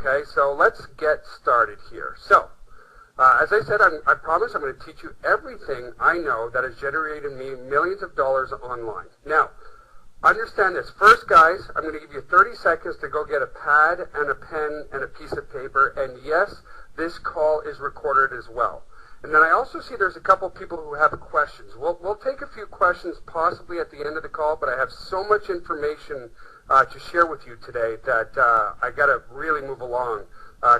Okay, so let's get started here. So, as I said, I promise I'm going to teach you everything I know that has generated me millions of dollars online. Now, understand this. First, guys, I'm going to give you 30 seconds to go get a pad and a pen and a piece of paper. And yes, this call is recorded as well. And then I also see there's a couple people who have questions. We'll take a few questions possibly at the end of the call, but I have so much information to share with you today that I got to really move along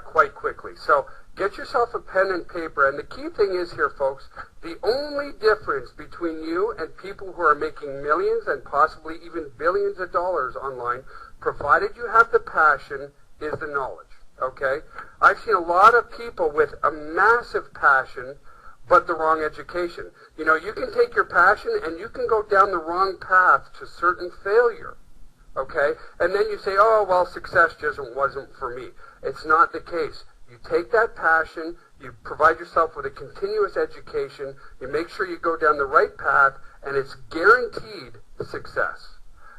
quite quickly. So get yourself a pen and paper. And the key thing is here, folks, the only difference between you and people who are making millions and possibly even billions of dollars online, provided you have the passion, is the knowledge. Okay? I've seen a lot of people with a massive passion, but the wrong education. You know, you can take your passion and you can go down the wrong path to certain failure. Okay? And then you say, oh, well, success just wasn't for me. It's not the case. You take that passion, you provide yourself with a continuous education, you make sure you go down the right path, and it's guaranteed success.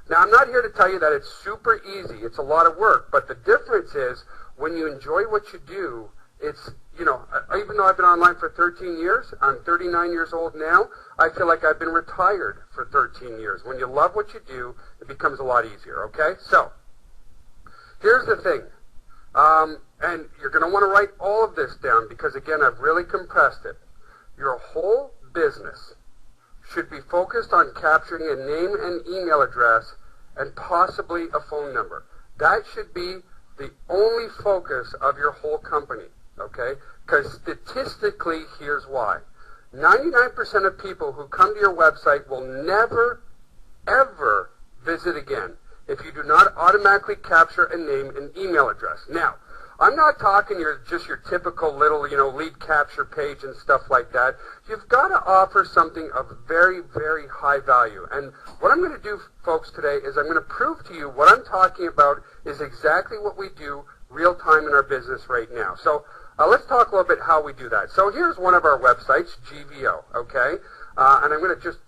Now, I'm not here to tell you that it's super easy. It's a lot of work, but the difference is when you enjoy what you do, it's, you know, even though I've been online for 13 years, I'm 39 years old now, I feel like I've been retired for 13 years. When you love what you do, it becomes a lot easier, okay? So, here's the thing. And you're going to want to write all of this down because, again, I've really compressed it. Your whole business should be focused on capturing a name and email address and possibly a phone number. That should be the only focus of your whole company, okay? Because statistically, here's why. 99% of people who come to your website will never, ever visit again if you do not automatically capture a name and email address. Now, I'm not talking just your typical little, you know, lead capture page and stuff like that. You've got to offer something of very, very high value. And what I'm going to do, folks, today is I'm going to prove to you what I'm talking about is exactly what we do real time in our business right now. So let's talk a little bit how we do that. So here's one of our websites, GVO, okay? And I'm going to just,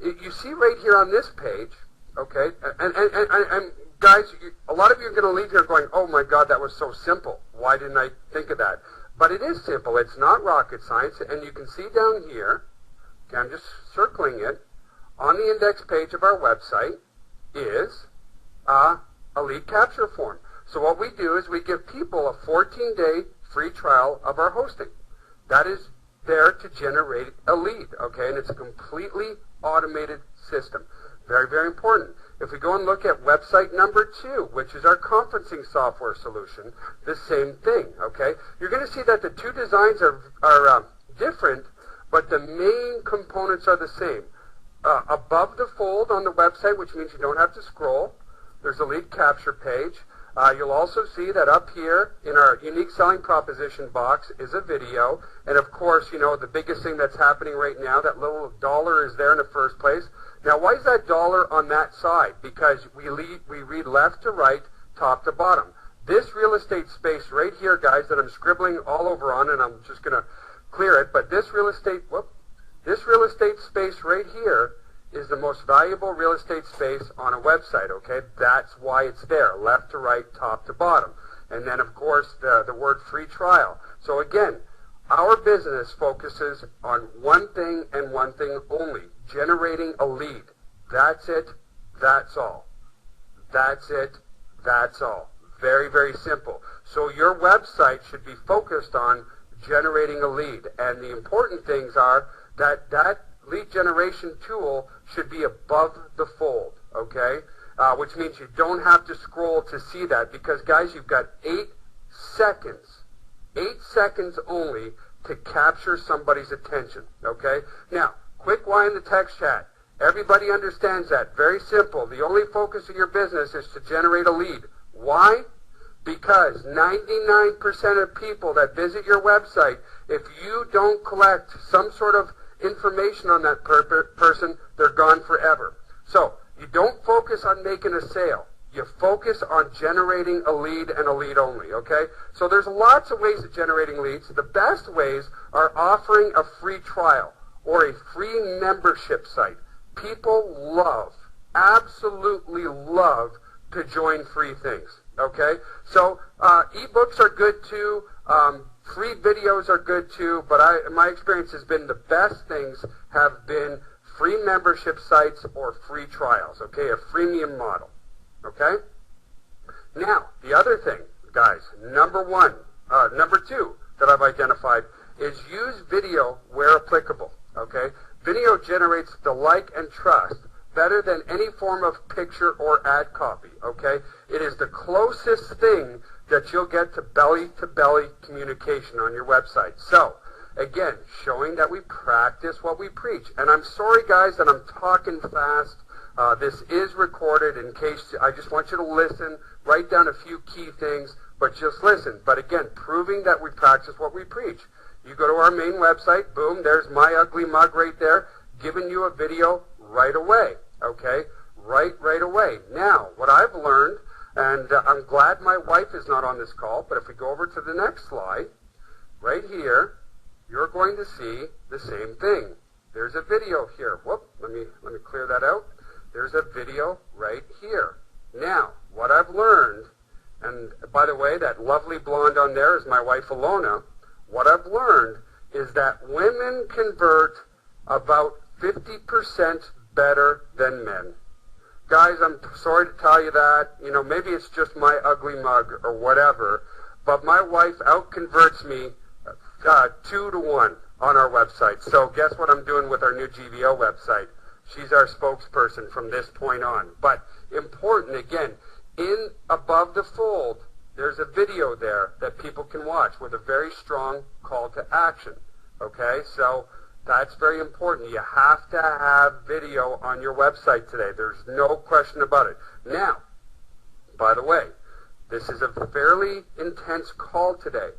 you see right here on this page, okay, and guys, a lot of you are going to leave here going, oh my God, that was so simple. Why didn't I think of that? But it is simple. It's not rocket science. And you can see down here, okay, I'm just circling it, on the index page of our website is a lead capture form. So what we do is we give people a 14-day free trial of our hosting. That is there to generate a lead, okay? And it's a completely automated system. Very, very important. If we go and look at website number 2, which is our conferencing software solution, the same thing, okay? You're going to see that the two designs are different, but the main components are the same. Above the fold on the website, which means you don't have to scroll, there's a lead capture page. You'll also see that up here in our unique selling proposition box is a video. And of course, you know, the biggest thing that's happening right now, that little dollar is there in the first place. Now, why is that dollar on that side? Because we read left to right, top to bottom. This real estate space right here, guys, that I'm scribbling all over on, and I'm just going to clear it, but this real estate space right here is the most valuable real estate space on a website, okay? That's why it's there, left to right, top to bottom. And then, of course, the word free trial. So again, our business focuses on one thing and one thing only, generating a lead. That's it, that's all. That's it, that's all. Very, very simple. So your website should be focused on generating a lead. And the important things are that lead generation tool should be above the fold, okay? Which means you don't have to scroll to see that because, guys, you've got 8 seconds only to capture somebody's attention, okay? Now, quick why in the text chat. Everybody understands that. Very simple. The only focus of your business is to generate a lead. Why? Because 99% of people that visit your website, if you don't collect some sort of information on that person, they're gone forever. So you don't focus on making a sale. You focus on generating a lead and a lead only, okay? So there's lots of ways of generating leads. The best ways are offering a free trial or a free membership site. People love, absolutely love to join free things, Okay? So ebooks are good too. Free videos are good too, but my experience has been the best things have been free membership sites or free trials, okay, a freemium model, okay? Now, the other thing, guys, number two that I've identified is use video where applicable, okay? Video generates the like and trust better than any form of picture or ad copy, okay? It is the closest thing that you'll get to belly-to-belly communication on your website. So, again, showing that we practice what we preach. And I'm sorry, guys, that I'm talking fast. This is recorded in case I just want you to listen, write down a few key things, but just listen. But again, proving that we practice what we preach. You go to our main website, boom, there's my ugly mug right there, giving you a video right away, okay? Right away. Now, what I've learned, and I'm glad my wife is not on this call, but if we go over to the next slide, right here, you're going to see the same thing. There's a video here. Whoop, let me clear that out. There's a video right here. Now, what I've learned, and by the way, that lovely blonde on there is my wife Alona. What I've learned is that women convert about 50% better than men. Guys, I'm sorry to tell you that. You know, maybe it's just my ugly mug or whatever, but my wife out-converts me 2 to 1 on our website. So guess what I'm doing with our new GVO website? She's our spokesperson from this point on. But important, again, in above the fold, there's a video there that people can watch with a very strong call to action. Okay, so that's very important. You have to have video on your website today. There's no question about it. Now, by the way, this is a fairly intense call today.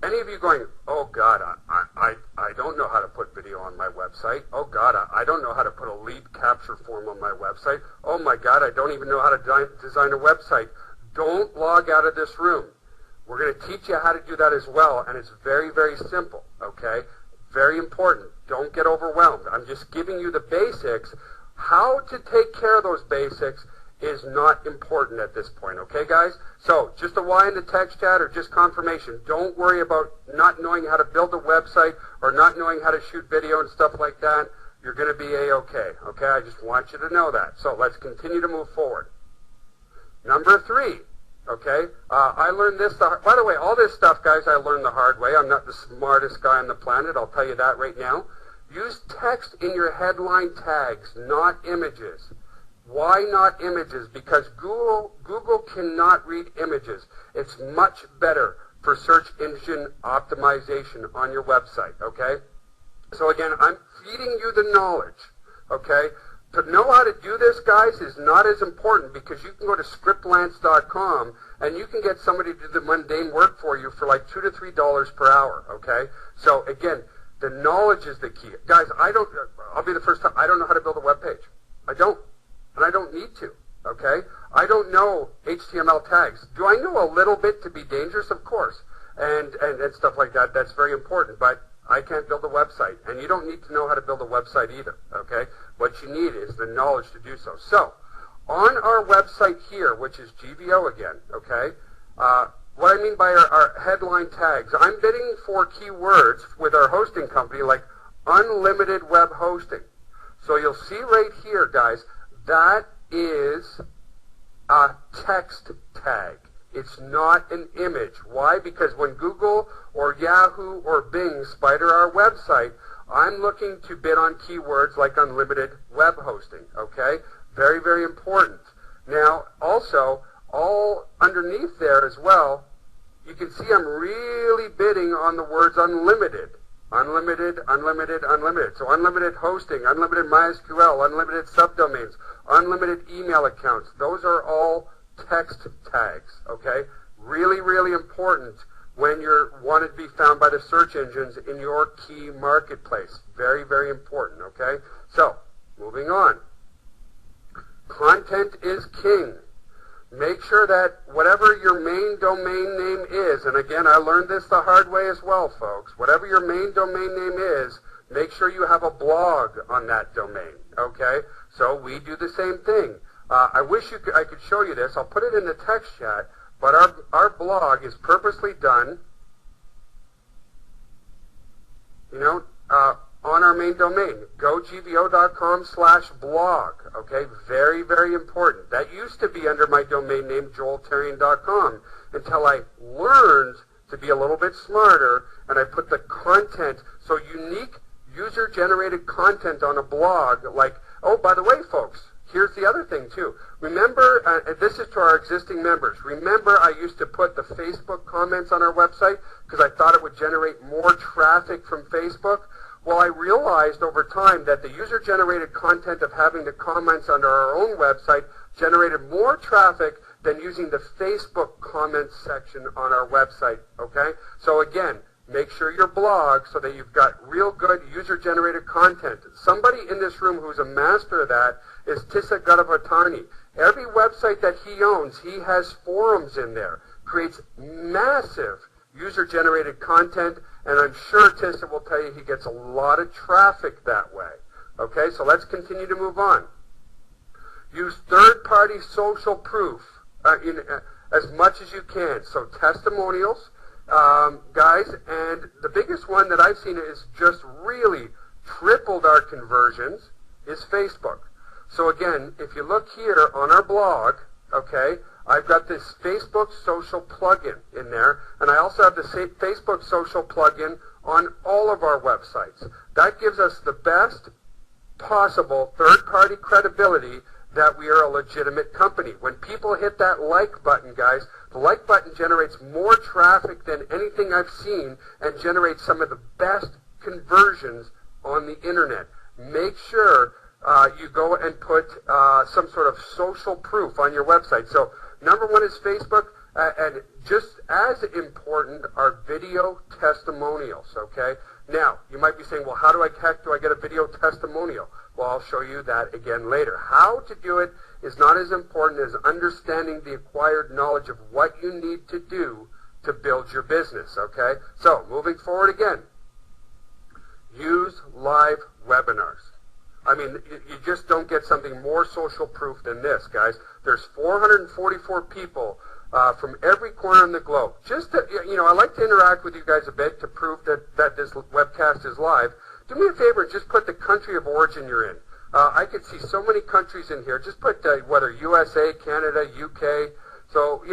Any of you going, oh God, I don't know how to put video on my website. Oh God, I don't know how to put a lead capture form on my website. Oh my God, I don't even know how to design a website. Don't log out of this room. We're going to teach you how to do that as well, and it's very, very simple, okay? Very important. Don't get overwhelmed. I'm just giving you the basics. How to take care of those basics is not important at this point, okay, guys? So, just a Y in the text chat or just confirmation. Don't worry about not knowing how to build a website or not knowing how to shoot video and stuff like that. You're going to be A-okay, okay? I just want you to know that. So, let's continue to move forward. Number 3, okay? I learned this, by the way, all this stuff, guys, I learned the hard way. I'm not the smartest guy on the planet, I'll tell you that right now. Use text in your headline tags, not images. Why not images? Because Google cannot read images. It's much better for search engine optimization on your website, okay? So again, I'm feeding you the knowledge, okay? To know how to do this, guys, is not as important because you can go to scriptlance.com and you can get somebody to do the mundane work for you for like $2 to $3 per hour, okay? So again, the knowledge is the key. Guys, I'll be the first time, I don't know how to build a web page. I don't. And I don't need to, okay? I don't know HTML tags. Do I know a little bit to be dangerous? Of course. And stuff like that. That's very important. But I can't build a website. And you don't need to know how to build a website either, okay? What you need is the knowledge to do so. So, on our website here, which is GVO again, okay, what I mean by our headline tags, I'm bidding for keywords with our hosting company like unlimited web hosting. So you'll see right here, guys, that is a text tag. It's not an image. Why? Because when Google or Yahoo or Bing spider our website, I'm looking to bid on keywords like unlimited web hosting, okay? Very, very important. Now, also, all underneath there as well, you can see I'm really bidding on the words unlimited. Unlimited, unlimited, unlimited. So unlimited hosting, unlimited MySQL, unlimited subdomains, unlimited email accounts. Those are all text tags, okay? Really, really important when you want to be found by the search engines in your key marketplace. Very, very important, okay? So, moving on. Content is king. Make sure that whatever your main domain name is, and again, I learned this the hard way as well, folks. Whatever your main domain name is, make sure you have a blog on that domain, okay? So we do the same thing. I wish I could show you this. I'll put it in the text chat, but our blog is purposely done, on our main domain, gogvo.com/blog. Okay, very, very important. That used to be under my domain name, joeltarian.com, until I learned to be a little bit smarter, and I put the content, so unique user-generated content on a blog, like, oh, by the way, folks, here's the other thing, too. Remember, this is to our existing members. Remember, I used to put the Facebook comments on our website because I thought it would generate more traffic from Facebook. Well, I realized over time that the user-generated content of having the comments under our own website generated more traffic than using the Facebook comments section on our website, okay? So again, make sure your blog so that you've got real good user-generated content. Somebody in this room who's a master of that is Tissa Gadavatani. Every website that he owns, he has forums in there, creates massive user-generated content, and I'm sure Tissa will tell you he gets a lot of traffic that way. Okay, so let's continue to move on. Use third-party social proof as much as you can. So testimonials, guys, and the biggest one that I've seen is just really tripled our conversions is Facebook. So again, if you look here on our blog, okay, I've got this Facebook social plugin in there, and I also have the Facebook social plugin on all of our websites. That gives us the best possible third-party credibility that we are a legitimate company. When people hit that like button, guys, the like button generates more traffic than anything I've seen and generates some of the best conversions on the internet. Make sure you go and put some sort of social proof on your website. So number one is Facebook, and just as important are video testimonials, okay? Now, you might be saying, well, how the heck do I get a video testimonial? Well, I'll show you that again later. How to do it is not as important as understanding the acquired knowledge of what you need to do to build your business, okay? So, moving forward again, use live webinars. I mean, you just don't get something more social proof than this, guys. There's 444 people from every corner in the globe. Just to, I like to interact with you guys a bit to prove that this webcast is live. Do me a favor and just put the country of origin you're in. I could see so many countries in here. Just put whether USA, Canada, UK. So,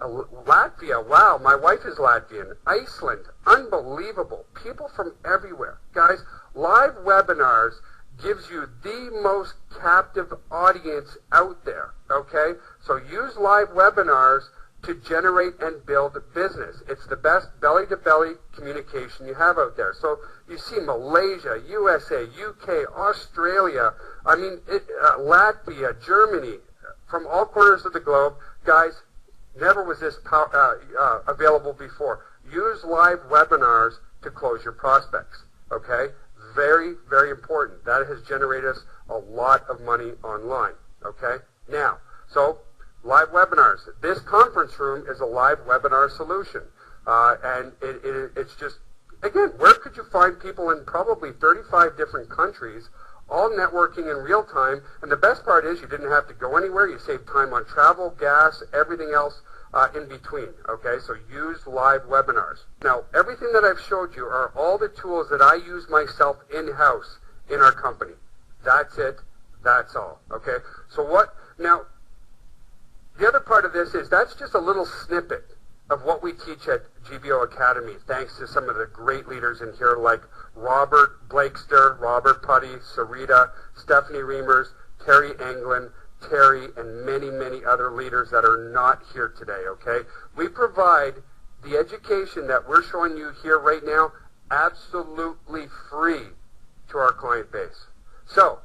Latvia, wow, my wife is Latvian. Iceland, unbelievable. People from everywhere. Guys, live webinars gives you the most captive audience out there, okay? So use live webinars to generate and build business. It's the best belly-to-belly communication you have out there. So you see Malaysia, USA, UK, Australia, Latvia, Germany, from all corners of the globe. Guys, never was this available before. Use live webinars to close your prospects, okay? Very, very important. That has generated us a lot of money online, okay? Now, so live webinars. This conference room is a live webinar solution. And it's just, again, where could you find people in probably 35 different countries all networking in real time? And the best part is you didn't have to go anywhere. You saved time on travel, gas, everything else in between, okay? So use live webinars. Now, everything that I've showed you are all the tools that I use myself in-house in our company. That's it. That's all, okay? So now, the other part of this is that's just a little snippet of what we teach at GVO Academy, thanks to some of the great leaders in here like Robert Blakester, Robert Putty, Sarita, Stephanie Reimers, Terry Anglin, Terry, and many, many other leaders that are not here today, okay? We provide the education that we're showing you here right now absolutely free to our client base. So,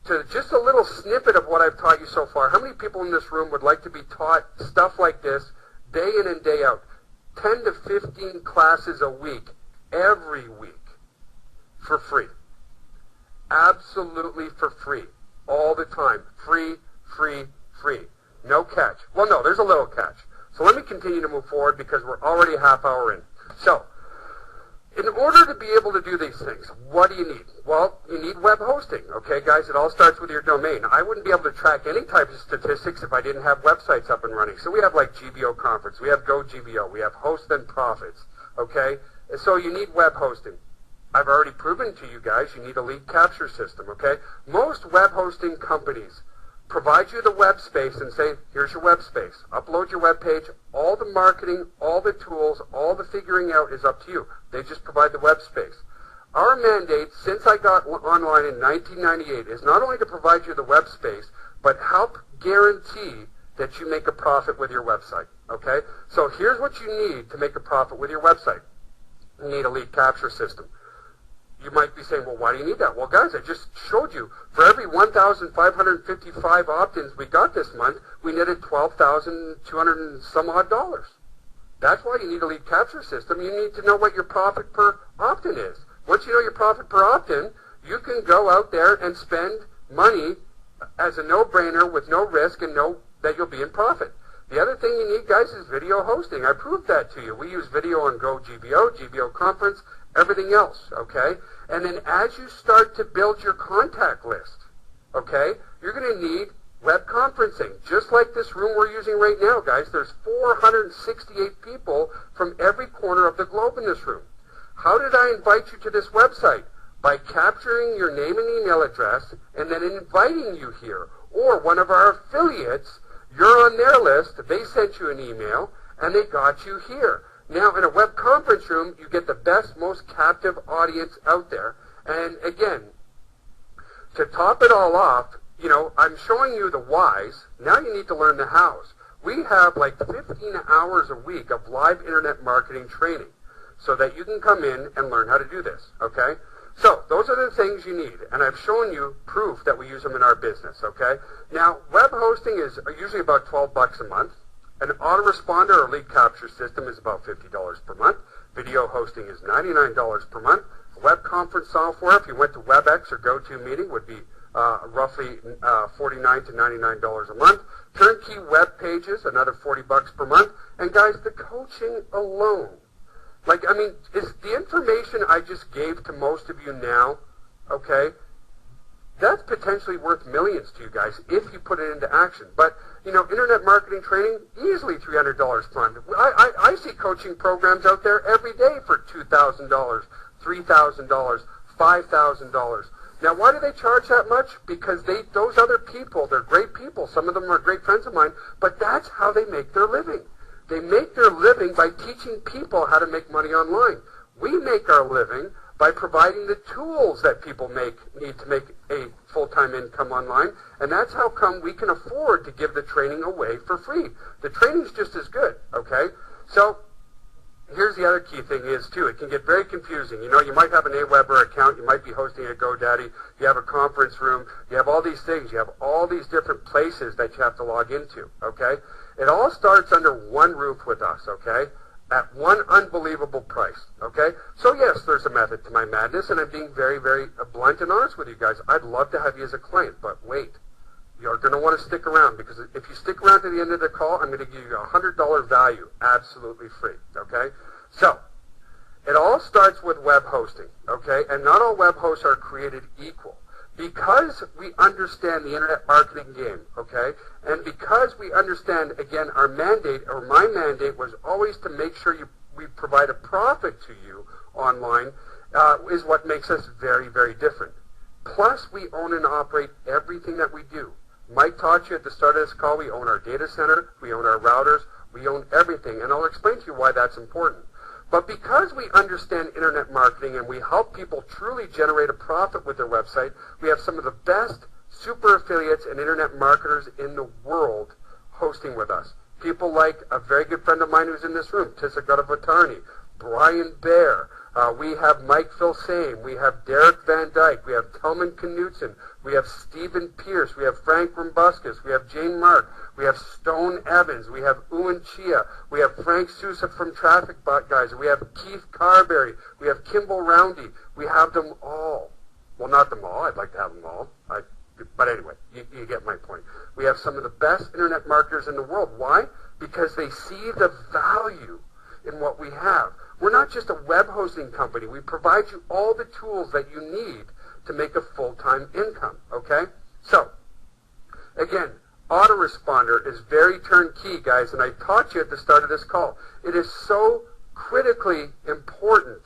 to just a little snippet of what I've taught you so far, how many people in this room would like to be taught stuff like this day in and day out? 10 to 15 classes a week, every week, for free. Absolutely for free. All the time. Free, free, free. No catch. Well, no, there's a little catch. So let me continue to move forward because we're already a half hour in. So, in order to be able to do these things, what do you need? Well, you need web hosting, okay, guys? It all starts with your domain. I wouldn't be able to track any type of statistics if I didn't have websites up and running. So we have like GVO Conference, we have GoGVO, we have Host-Then-Profits, okay? And so you need web hosting. I've already proven to you guys you need a lead capture system, okay? Most web hosting companies provide you the web space and say, here's your web space. Upload your web page. All the marketing, all the tools, all the figuring out is up to you. They just provide the web space. Our mandate, since I got online in 1998, is not only to provide you the web space, but help guarantee that you make a profit with your website, okay? So here's what you need to make a profit with your website. You need a lead capture system. You might be saying, well, why do you need that? Well, guys, I just showed you. For every 1,555 opt-ins we got this month, we netted $12,200 and some odd dollars. That's why you need a lead capture system. You need to know what your profit per opt-in is. Once you know your profit per opt-in, you can go out there and spend money as a no-brainer with no risk and know that you'll be in profit. The other thing you need, guys, is video hosting. I proved that to you. We use video on GoGVO, GVO Conference, everything else, okay? And then as you start to build your contact list, okay, you're going to need web conferencing. Just like this room we're using right now, guys, there's 468 people from every corner of the globe in this room. How did I invite you to this website? By capturing your name and email address and then inviting you here. Or one of our affiliates, you're on their list, they sent you an email, and they got you here. Now, in a web conference room, you get the best, most captive audience out there. And again, to top it all off, you know, I'm showing you the whys. Now you need to learn the hows. We have like 15 hours a week of live internet marketing training so that you can come in and learn how to do this, okay? So those are the things you need, and I've shown you proof that we use them in our business, okay? Now, web hosting is usually about $12 a month. An autoresponder or lead capture system is about $50 per month. Video hosting is $99 per month. Web conference software, if you went to WebEx or GoToMeeting, would be roughly $49 to $99 a month. Turnkey web pages, another $40 per month. And guys, the coaching alone, like, I mean, is the information I just gave to most of you now, okay, that's potentially worth millions to you guys if you put it into action. But, you know, internet marketing training, easily $300 per month. I see coaching programs out there every day for $2,000, $3,000, $5,000. Now, why do they charge that much? Because those other people, they're great people. Some of them are great friends of mine, but that's how they make their living. They make their living by teaching people how to make money online. We make our living by providing the tools that people need to make a full-time income online, and that's how come we can afford to give the training away for free. The training's just as good, okay? So here's the other key thing is, too, it can get very confusing. You know, you might have an Aweber account, you might be hosting a GoDaddy, you have a conference room, you have all these things, you have all these different places that you have to log into, okay? It all starts under one roof with us, okay? At one unbelievable price, okay? So yes, there's a method to my madness, and I'm being very, very blunt and honest with you guys. I'd love to have you as a client, but wait. You're going to want to stick around, because if you stick around to the end of the call, I'm going to give you a $100 value, absolutely free, okay? So, it all starts with web hosting, okay? And not all web hosts are created equal. Because we understand the internet marketing game, okay, and because we understand, again, our mandate, or my mandate, was always to make sure we provide a profit to you online, is what makes us very, very different. Plus, we own and operate everything that we do. Mike taught you at the start of this call, we own our data center, we own our routers, we own everything, and I'll explain to you why that's important. But because we understand internet marketing and we help people truly generate a profit with their website, we have some of the best super affiliates and internet marketers in the world hosting with us. People like a very good friend of mine who's in this room, Tissa Gadavatani, Brian Baer, we have Mike Filsame, we have Derek Van Dyke, we have Telman Knutson, we have Stephen Pierce, we have Frank Rumbuskus, we have Jane Mark, we have Stone Evans, we have Uwan Chia, we have Frank Sousa from Traffic Bot Guys, we have Keith Carberry, we have Kimball Roundy, we have them all. Well, not them all, I'd like to have them all, but anyway, you get my point. We have some of the best internet marketers in the world. Why? Because they see the value in what we have. We're not just a web hosting company. We provide you all the tools that you need to make a full-time income, okay? So, again, Autoresponder is very turnkey, guys, and I taught you at the start of this call. It is so critically important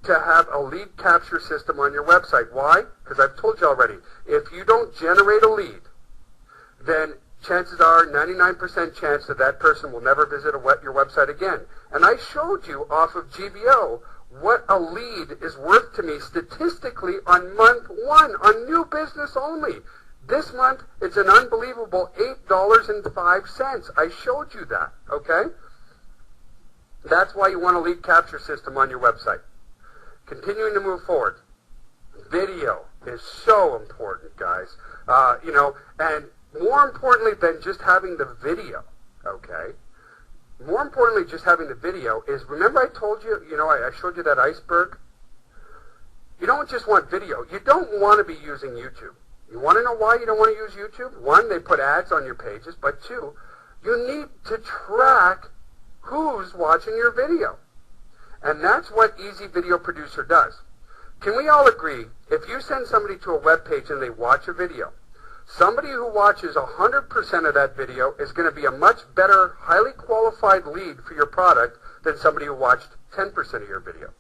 to have a lead capture system on your website. Why? Because I've told you already, if you don't generate a lead, then chances are 99% chance that that person will never visit your website again. And I showed you off of GVO what a lead is worth to me statistically on month one, on new business only. This month, it's an unbelievable $8.05. I showed you that, okay? That's why you want a lead capture system on your website. Continuing to move forward. Video is so important, guys. And more importantly than just having the video, okay? More importantly, just having the video is, remember I told you, I showed you that iceberg? You don't just want video. You don't want to be using YouTube. You want to know why you don't want to use YouTube? One, they put ads on your pages, but two, you need to track who's watching your video. And that's what Easy Video Producer does. Can we all agree, if you send somebody to a web page and they watch a video, somebody who watches 100% of that video is going to be a much better, highly qualified lead for your product than somebody who watched 10% of your video.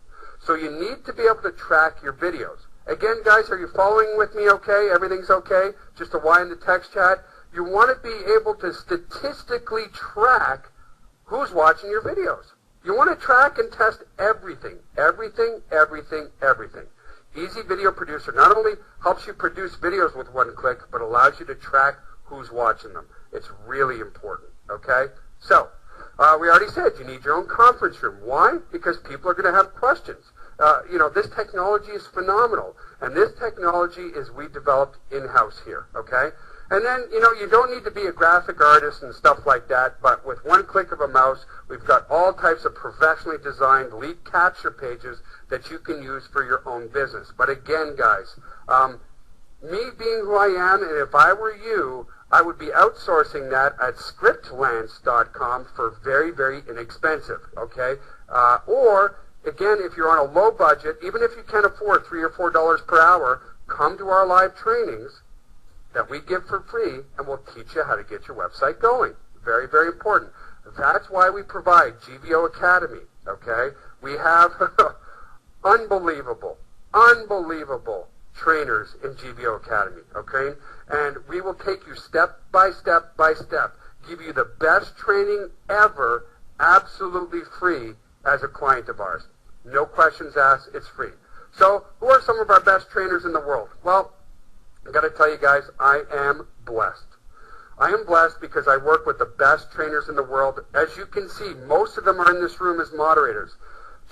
So you need to be able to track your videos. Again, guys, are you following with me okay? Everything's okay? Just a Y in the text chat. You want to be able to statistically track who's watching your videos. You want to track and test everything. Everything, everything, everything. Easy Video Producer not only helps you produce videos with one click, but allows you to track who's watching them. It's really important, okay? So, we already said you need your own conference room. Why? Because people are going to have questions. This technology is phenomenal, and this technology is we developed in-house here, okay? And then, you don't need to be a graphic artist and stuff like that, but with one click of a mouse, we've got all types of professionally designed lead capture pages that you can use for your own business. But again, guys, me being who I am, and if I were you, I would be outsourcing that at scriptlance.com for very, very inexpensive, okay? Or, again, if you're on a low budget, even if you can't afford $3 or $4 per hour, come to our live trainings that we give for free, and we'll teach you how to get your website going. Very, very important. That's why we provide GVO Academy, okay? We have unbelievable trainers in GVO Academy, okay? And we will take you step by step by step, give you the best training ever, absolutely free as a client of ours. No questions asked, it's free. So, who are some of our best trainers in the world? Well, I got to tell you guys, I am blessed. I am blessed because I work with the best trainers in the world. As you can see, most of them are in this room as moderators.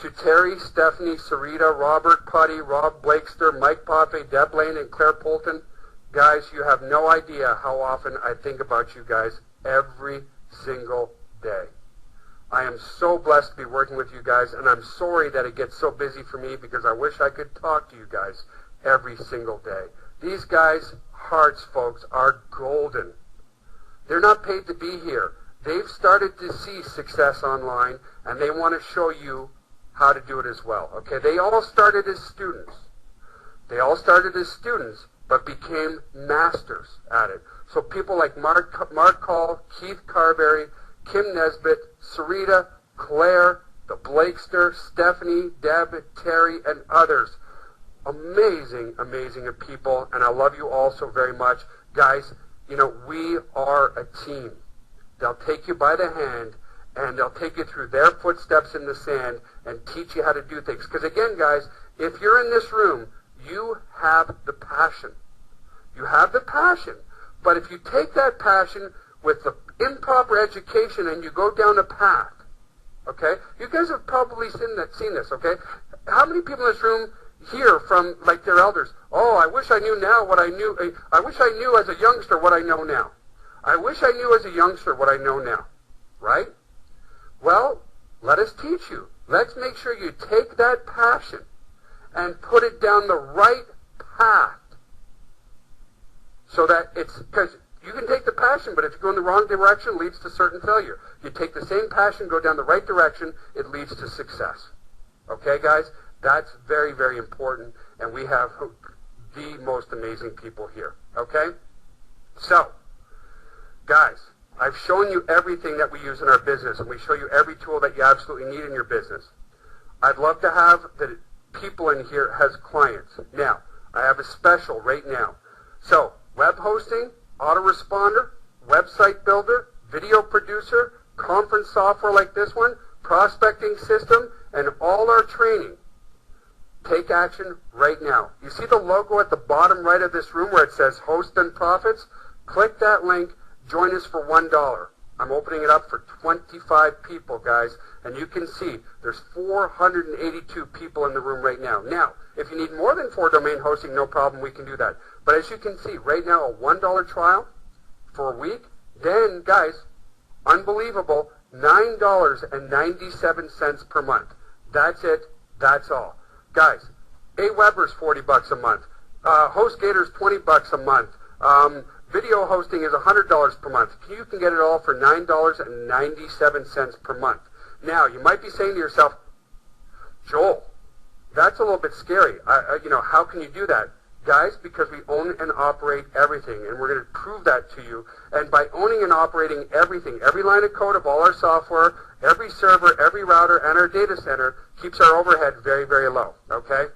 To Terry, Stephanie, Sarita, Robert, Putty, Rob Blakester, Mike Poppe, Deb Lane, and Claire Polton. Guys, you have no idea how often I think about you guys every single day. I am so blessed to be working with you guys, and I'm sorry that it gets so busy for me because I wish I could talk to you guys every single day. These guys' hearts, folks, are golden. They're not paid to be here. They've started to see success online, and they want to show you how to do it as well. Okay, they all started as students. But became masters at it. So people like Mark Call, Keith Carberry, Kim Nesbitt, Sarita, Claire, the Blakester, Stephanie, Deb, Terry, and others. Amazing, amazing people, and I love you all so very much. Guys, we are a team. They'll take you by the hand, and they'll take you through their footsteps in the sand and teach you how to do things. Because again, guys, if you're in this room, you have the passion. You have the passion. But if you take that passion with the improper education and you go down a path, okay? You guys have probably seen this, okay? How many people in this room hear from, like, their elders, oh, I wish I knew now what I knew. I wish I knew as a youngster what I know now. I wish I knew as a youngster what I know now. Right? Well, let us teach you. Let's make sure you take that passion and put it down the right path. So that it's, because you can take the passion, but if you go in the wrong direction, it leads to certain failure. You take the same passion, go down the right direction, it leads to success. Okay, guys? That's very, very important, and we have the most amazing people here. Okay? So, guys, I've shown you everything that we use in our business, and we show you every tool that you absolutely need in your business. I'd love to have the people in here as clients. Now, I have a special right now. So, web hosting, autoresponder, website builder, video producer, conference software like this one, prospecting system, and all our training. Take action right now. You see the logo at the bottom right of this room where it says Host and Profits? Click that link. Join us for $1. I'm opening it up for 25 people, guys. And you can see there's 482 people in the room right now. Now, if you need more than 4 domain hosting, no problem, we can do that. But as you can see, right now, a $1 trial for a week. Then, guys, unbelievable, $9.97 per month. That's it. That's all. Guys, Aweber's $40 a month. HostGator's $20 a month. Video hosting is $100 per month. You can get it all for $9.97 per month. Now, you might be saying to yourself, Joel, that's a little bit scary. How can you do that? Guys, because we own and operate everything, and we're going to prove that to you. And by owning and operating everything, every line of code of all our software, every server, every router, and our data center keeps our overhead very, very low, okay?